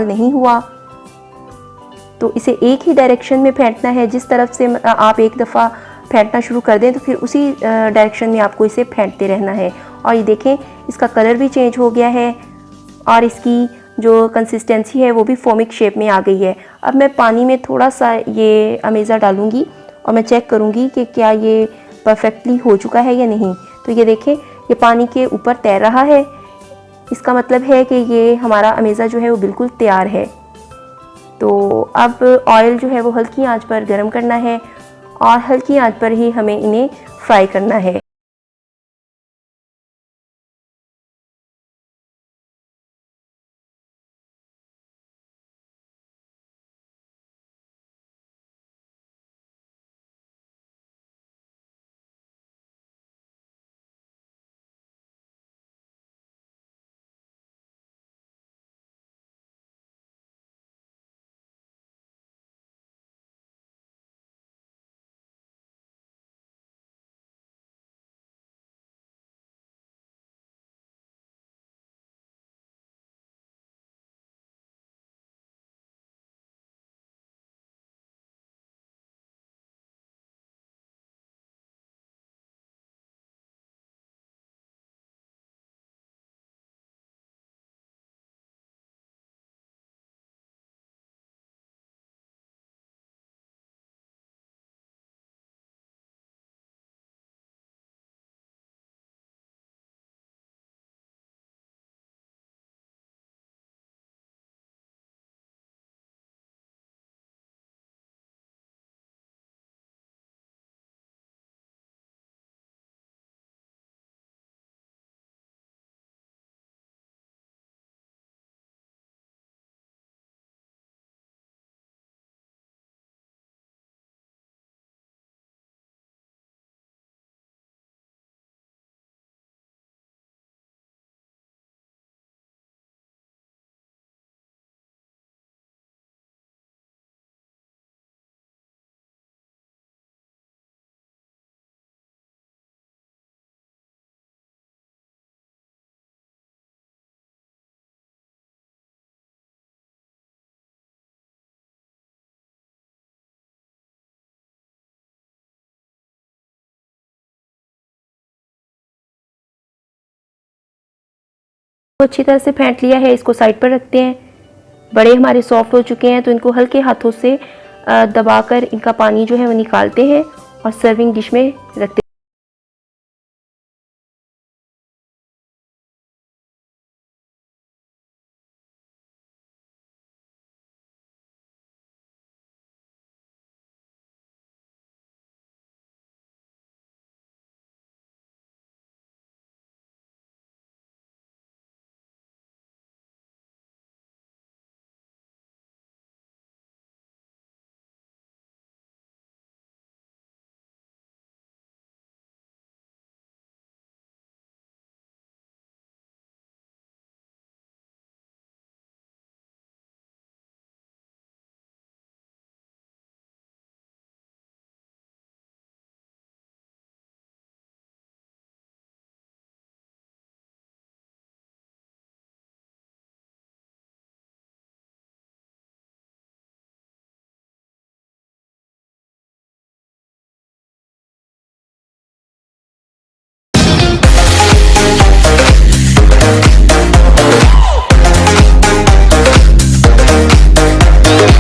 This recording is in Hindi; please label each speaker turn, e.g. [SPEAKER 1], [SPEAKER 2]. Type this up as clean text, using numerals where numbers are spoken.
[SPEAKER 1] नहीं हुआ तो इसे एक ही डायरेक्शन में फेंटना है। जिस तरफ से आप एक दफ़ा फेंटना शुरू कर दें तो फिर उसी डायरेक्शन में आपको इसे फेंटते रहना है। और ये देखें इसका कलर भी चेंज हो गया है और इसकी जो कंसिस्टेंसी है वो भी फोमिक शेप में आ गई है। अब मैं पानी में थोड़ा सा ये अमेज़ा डालूँगी और मैं चेक करूँगी कि क्या ये परफेक्टली हो चुका है या नहीं। तो ये देखें ये पानी के ऊपर तैर रहा है, इसका मतलब है कि ये हमारा अमेज़ा जो है वो बिल्कुल तैयार है। तो अब ऑयल जो है वो हल्की आंच पर गर्म करना है और हल्की आंच पर ही हमें इन्हें फ्राई करना है। तो अच्छी तरह से फेंट लिया है, इसको साइड पर रखते हैं। बड़े हमारे सॉफ्ट हो चुके हैं तो इनको हल्के हाथों से दबाकर इनका पानी जो है वो निकालते हैं और सर्विंग डिश में रखते हैं।